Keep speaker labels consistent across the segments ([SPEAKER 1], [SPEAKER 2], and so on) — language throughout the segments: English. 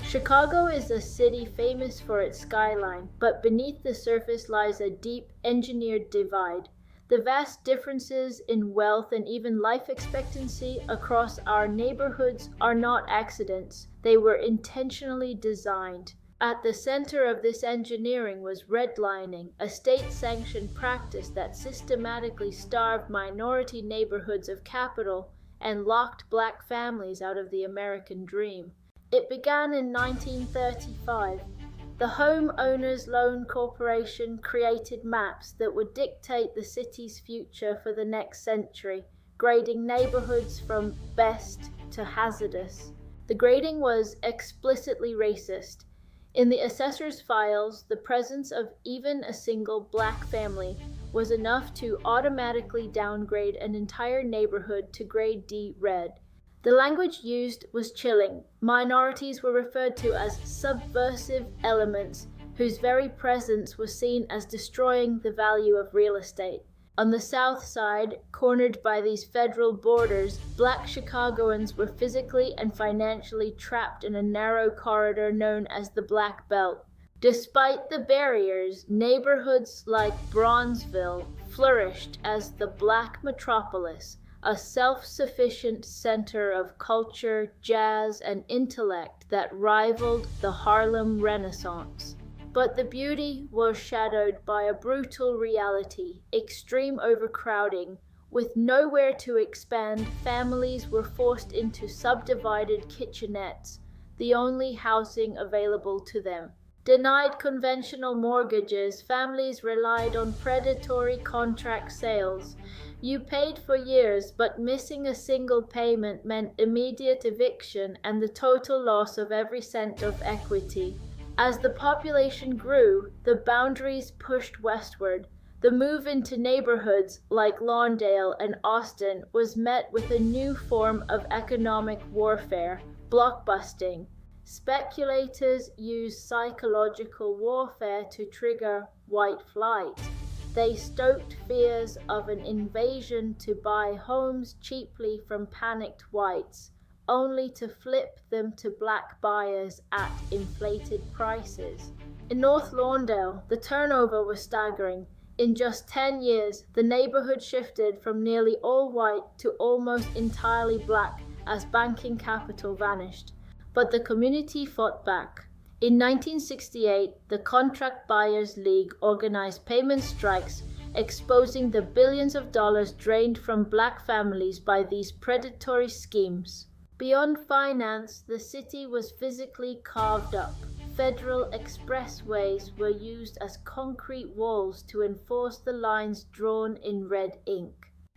[SPEAKER 1] Chicago is a city famous for its skyline, but beneath the surface lies a deep, engineered divide. The vast differences in wealth and even life expectancy across our neighborhoods are not accidents. They were intentionally designed. At the center of this engineering was redlining, a state-sanctioned practice that systematically starved minority neighborhoods of capital and locked black families out of the American dream. It began in 1935. The Home Owners Loan Corporation created maps that would dictate the city's future for the next century, grading neighborhoods from best to hazardous. The grading was explicitly racist. In the assessor's files, the presence of even a single black family was enough to automatically downgrade an entire neighborhood to grade D red. The language used was chilling. Minorities were referred to as subversive elements whose very presence was seen as destroying the value of real estate. On the south side, cornered by these federal borders, black Chicagoans were physically and financially trapped in a narrow corridor known as the Black Belt. Despite the barriers, neighborhoods like Bronzeville flourished as the Black metropolis, a self-sufficient center of culture, jazz, and intellect that rivaled the Harlem Renaissance. But the beauty was shadowed by a brutal reality, extreme overcrowding. With nowhere to expand, families were forced into subdivided kitchenettes, the only housing available to them. Denied conventional mortgages, families relied on predatory contract sales. You paid for years, but missing a single payment meant immediate eviction and the total loss of every cent of equity. As the population grew, the boundaries pushed westward. The move into neighborhoods like Lawndale and Austin was met with a new form of economic warfare, blockbusting. Speculators used psychological warfare to trigger white flight. They stoked fears of an invasion to buy homes cheaply from panicked whites, only to flip them to black buyers at inflated prices. In North Lawndale, the turnover was staggering. In just 10 years, the neighborhood shifted from nearly all white to almost entirely black as banking capital vanished. But the community fought back. In 1968, the Contract Buyers League organized payment strikes, exposing the billions of dollars drained from black families by these predatory schemes. Beyond finance, the city was physically carved up. Federal expressways were used as concrete walls to enforce the lines drawn in red ink.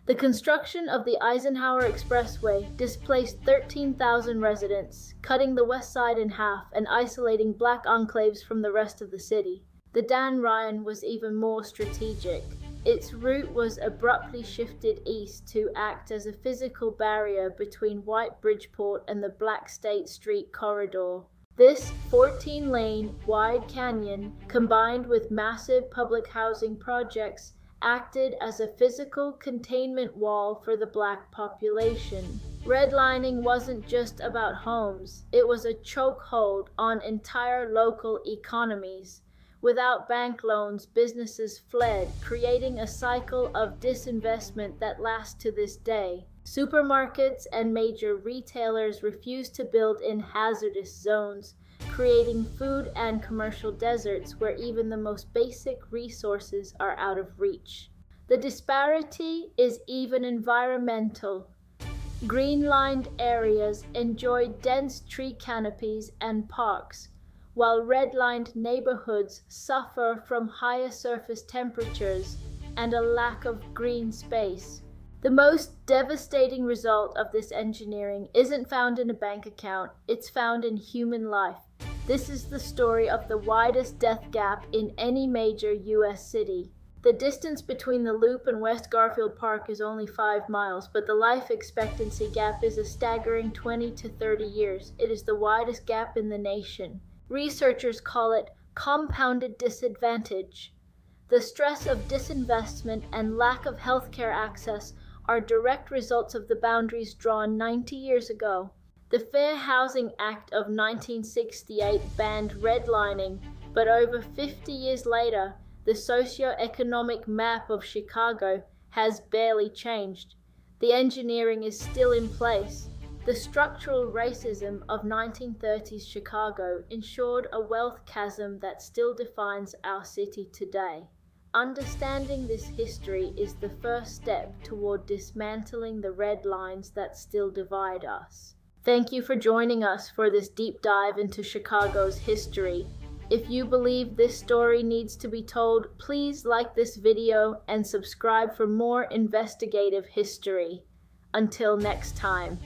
[SPEAKER 1] The construction of the Eisenhower Expressway displaced 13,000 residents, cutting the west side in half and isolating black enclaves from the rest of the city. The Dan Ryan was even more strategic. Its route was abruptly shifted east to act as a physical barrier between White Bridgeport and the Black State Street corridor. This 14-lane wide canyon, combined with massive public housing projects, acted as a physical containment wall for the black population. Redlining wasn't just about homes, it was a chokehold on entire local economies. Without bank loans, businesses fled, creating a cycle of disinvestment that lasts to this day. Supermarkets and major retailers refused to build in hazardous zones, creating food and commercial deserts where even the most basic resources are out of reach. The disparity is even environmental. Green-lined areas enjoy dense tree canopies and parks, while red-lined neighborhoods suffer from higher surface temperatures and a lack of green space. The most devastating result of this engineering isn't found in a bank account, it's found in human life. This is the story of the widest death gap in any major U.S. city. The distance between the Loop and West Garfield Park is only 5 miles, but the life expectancy gap is a staggering 20 to 30 years. It is the widest gap in the nation. Researchers call it compounded disadvantage. The stress of disinvestment and lack of healthcare access are direct results of the boundaries drawn 90 years ago. The Fair Housing Act of 1968 banned redlining, but over 50 years later, the socio-economic map of Chicago has barely changed. The engineering is still in place. The structural racism of 1930s Chicago ensured a wealth chasm that still defines our city today. Understanding this history is the first step toward dismantling the red lines that still divide us. Thank you for joining us for this deep dive into Chicago's history. If you believe this story needs to be told, please like this video and subscribe for more investigative history. Until next time.